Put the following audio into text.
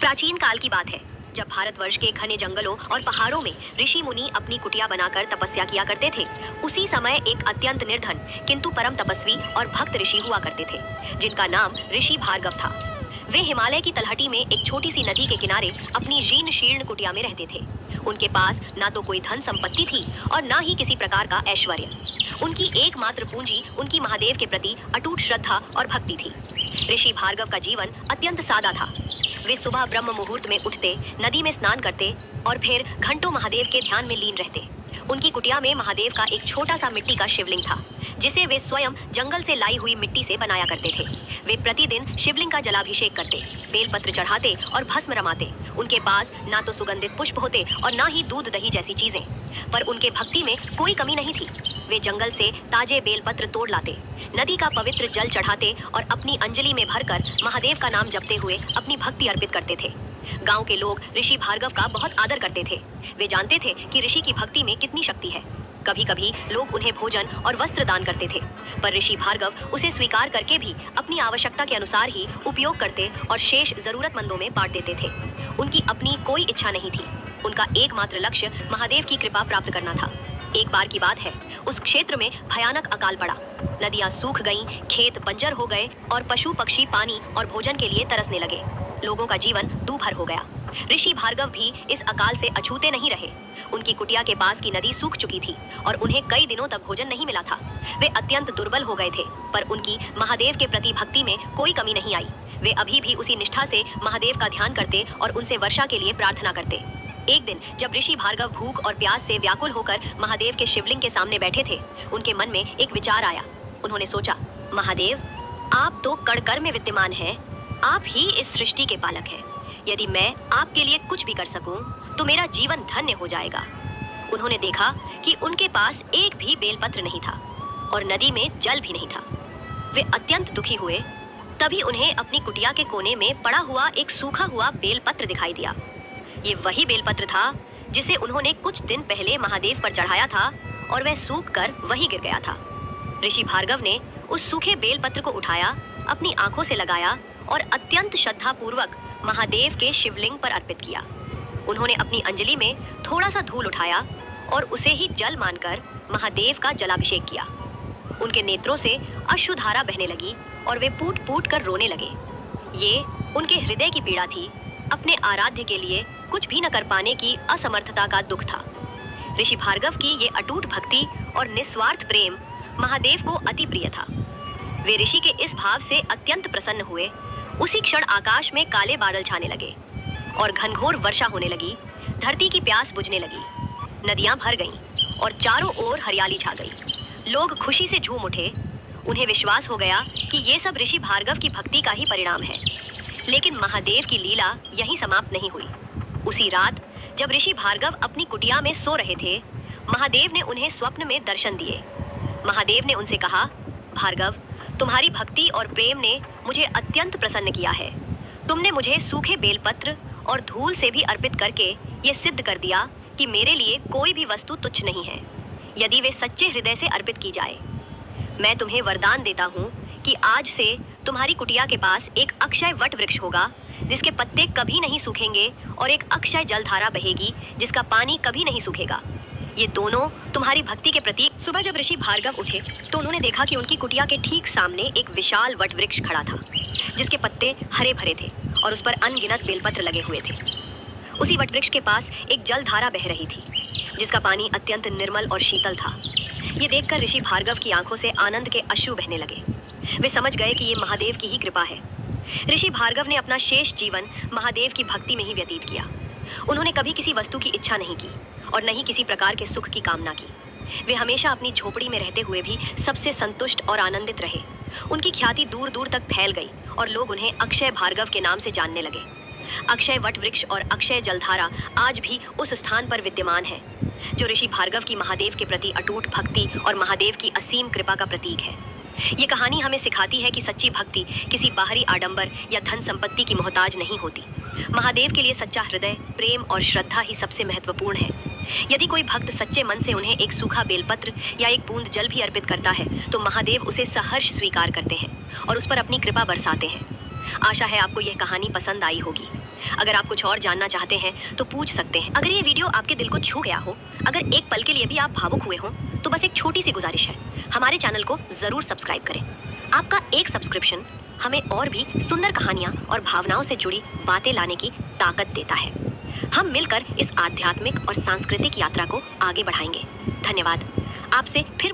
प्राचीन काल की बात है, जब भारतवर्ष के घने जंगलों और पहाड़ों में ऋषि मुनि अपनी कुटिया बनाकर तपस्या किया करते थे। उसी समय एक अत्यंत निर्धन किंतु परम तपस्वी और भक्त ऋषि हुआ करते थे, जिनका नाम ऋषि भार्गव था। वे हिमालय की तलहटी में एक छोटी सी नदी के किनारे अपनी जीर्ण शीर्ण कुटिया में रहते थे। उनके पास ना तो कोई धन संपत्ति थी और ना ही किसी प्रकार का ऐश्वर्य। उनकी एकमात्र पूंजी उनकी महादेव के प्रति अटूट श्रद्धा और भक्ति थी। ऋषि भार्गव का जीवन अत्यंत सादा था। वे सुबह ब्रह्म मुहूर्त में उठते, नदी में स्नान करते और फिर घंटों महादेव के ध्यान में लीन रहते। उनकी कुटिया में महादेव का एक छोटा सा मिट्टी का शिवलिंग था, जिसे वे स्वयं जंगल से लाई हुई मिट्टी से बनाया करते थे। वे प्रतिदिन शिवलिंग का जलाभिषेक करते, बेलपत्र चढ़ाते और भस्म रमाते। उनके पास ना तो सुगंधित पुष्प होते और ना ही दूध दही जैसी चीजें, पर उनके भक्ति में कोई कमी नहीं थी। वे जंगल से ताजे बेलपत्र तोड़ लाते, नदी का पवित्र जल चढ़ाते और अपनी अंजलि में भरकर महादेव का नाम जपते हुए अपनी भक्ति अर्पित करते थे। गांव के लोग ऋषि भार्गव का बहुत आदर करते थे। वे जानते थे कि ऋषि की भक्ति में कितनी शक्ति है। कभी कभी लोग उन्हें भोजन और वस्त्र दान करते थे, पर ऋषि भार्गव उसे स्वीकार करके भी अपनी आवश्यकता के अनुसार ही उपयोग करते और शेष जरूरतमंदों में बांट देते थे। उनकी अपनी कोई इच्छा नहीं थी। उनका एकमात्र लक्ष्य महादेव की कृपा प्राप्त करना था। एक बार की बात है, उस क्षेत्र में भयानक अकाल पड़ा। नदियां सूख गईं, खेत बंजर हो गए और पशु पक्षी पानी और भोजन के लिए तरसने लगे। लोगों का जीवन दूभर हो गया। ऋषि भार्गव भी इस अकाल से अछूते नहीं रहे। उनकी कुटिया के पास की नदी सूख चुकी थी और उन्हें कई दिनों तक भोजन नहीं मिला था। वे अत्यंत दुर्बल हो गए थे, पर उनकी महादेव के प्रति भक्ति में कोई कमी नहीं आई। वे अभी भी उसी निष्ठा से महादेव का ध्यान करते और उनसे वर्षा के लिए प्रार्थना करते। एक दिन जब ऋषि भार्गव भूख और प्यास से व्याकुल होकर महादेव के शिवलिंग के सामने बैठे थे, उनके मन में एक विचार आया। उन्होंने सोचा, महादेव, आप तो कण-कण में विद्यमान हैं, आप ही इस सृष्टि के पालक हैं। यदि मैं आपके लिए कुछ भी कर सकूं, तो मेरा जीवन धन्य हो जाएगा। उन्होंने देखा कि उनके पास एक भी बेलपत्र नहीं था और नदी में जल भी नहीं था। वे अत्यंत दुखी हुए। तभी उन्हें अपनी कुटिया के कोने में पड़ा हुआ एक सूखा हुआ बेलपत्र दिखाई दिया। ये वही बेलपत्र था जिसे उन्होंने कुछ दिन पहले महादेव पर चढ़ाया था और वह सूख कर वहीं गिर गया था। ऋषि भार्गव ने उस सूखे बेलपत्र को उठाया, अपनी आंखों से लगाया और अत्यंत श्रद्धापूर्वक महादेव के शिवलिंग पर अर्पित किया। उन्होंने अपनी अंजलि में थोड़ा सा धूल उठाया और उसे ही जल मानकर महादेव का जलाभिषेक किया। उनके नेत्रों से अश्रुधारा बहने लगी और वे फूट फूट कर रोने लगे। ये उनके हृदय की पीड़ा थी। अपने आराध्य के लिए कुछ भी न कर पाने की असमर्थता का दुख था। ऋषि भार्गव की ये अटूट भक्ति और निस्वार्थ प्रेम महादेव को अति प्रिय था। वे ऋषि के इस भाव से अत्यंत प्रसन्न हुए। उसी क्षण आकाश में काले बादल छाने लगे और घनघोर वर्षा होने लगी। धरती की प्यास बुझने लगी, नदियां भर गईं और चारों ओर हरियाली छा गई। लोग खुशी से झूम उठे। उन्हें विश्वास हो गया कि ये सब ऋषि भार्गव की भक्ति का ही परिणाम है। लेकिन महादेव की लीला यहीं समाप्त नहीं हुई। उसी रात जब ऋषि भार्गव अपनी कुटिया में सो रहे थे, महादेव ने उन्हें स्वप्न में दर्शन दिए। महादेव ने उनसे कहा, भार्गव, तुम्हारी भक्ति और प्रेम ने मुझे अत्यंत प्रसन्न किया है। तुमने मुझे सूखे बेलपत्र और धूल से भी अर्पित करके ये सिद्ध कर दिया कि मेरे लिए कोई भी वस्तु तुच्छ नहीं है, यदि वे सच्चे हृदय से अर्पित की जाए। मैं तुम्हें वरदान देता हूँ कि आज से तुम्हारी कुटिया के पास एक अक्षय वट वृक्ष होगा, जिसके पत्ते कभी नहीं सूखेंगे, और एक अक्षय जलधारा बहेगी, जिसका पानी कभी नहीं सूखेगा। ये दोनों तुम्हारी भक्ति के प्रतीक। सुबह जब ऋषि भार्गव उठे तो उन्होंने देखा कि उनकी कुटिया के ठीक सामने एक विशाल वट वृक्ष खड़ा था, जिसके पत्ते हरे भरे थे और उस पर अनगिनत बेलपत्र लगे हुए थे। उसी वट वृक्ष के पास एक जलधारा बह रही थी, जिसका पानी अत्यंत निर्मल और शीतल था। ये देखकर ऋषि भार्गव की आंखों से आनंद के अश्रु बहने लगे। वे समझ गए कि ये महादेव की ही कृपा है। ऋषि भार्गव ने अपना शेष जीवन महादेव की भक्ति में ही व्यतीत किया। उन्होंने कभी किसी वस्तु की इच्छा नहीं की और न ही किसी प्रकार के सुख की कामना की। वे हमेशा अपनी झोपड़ी में रहते हुए भी सबसे संतुष्ट और आनंदित रहे। उनकी ख्याति दूर दूर तक फैल गई और लोग उन्हें अक्षय भार्गव के नाम से जानने लगे। अक्षय वट वृक्ष और अक्षय जलधारा आज भी उस स्थान पर विद्यमान है, जो ऋषि भार्गव की महादेव के प्रति अटूट भक्ति और महादेव की असीम कृपा का प्रतीक है। ये कहानी हमें सिखाती है कि सच्ची भक्ति किसी बाहरी आडंबर या धन संपत्ति की मोहताज नहीं होती। महादेव के लिए सच्चा हृदय, प्रेम और श्रद्धा ही सबसे महत्वपूर्ण है। यदि कोई भक्त सच्चे मन से उन्हें एक सूखा बेलपत्र या एक बूंद जल भी अर्पित करता है, तो महादेव उसे सहर्ष स्वीकार करते हैं और उस पर अपनी कृपा बरसाते हैं। आशा है आपको यह कहानी पसंद आई होगी। अगर आप कुछ और जानना चाहते हैं तो पूछ सकते हैं। अगर ये वीडियो आपके दिल को छू गया हो, अगर एक पल के लिए भी आप भावुक हुए हो, तो बस एक छोटी सी गुजारिश है, हमारे चैनल को जरूर सब्सक्राइब करें। आपका एक सब्सक्रिप्शन हमें और भी सुंदर कहानियां और भावनाओं से जुड़ी बातें लाने की ताकत देता है। हम मिलकर इस आध्यात्मिक और सांस्कृतिक यात्रा को आगे बढ़ाएंगे। धन्यवाद। आपसे फिर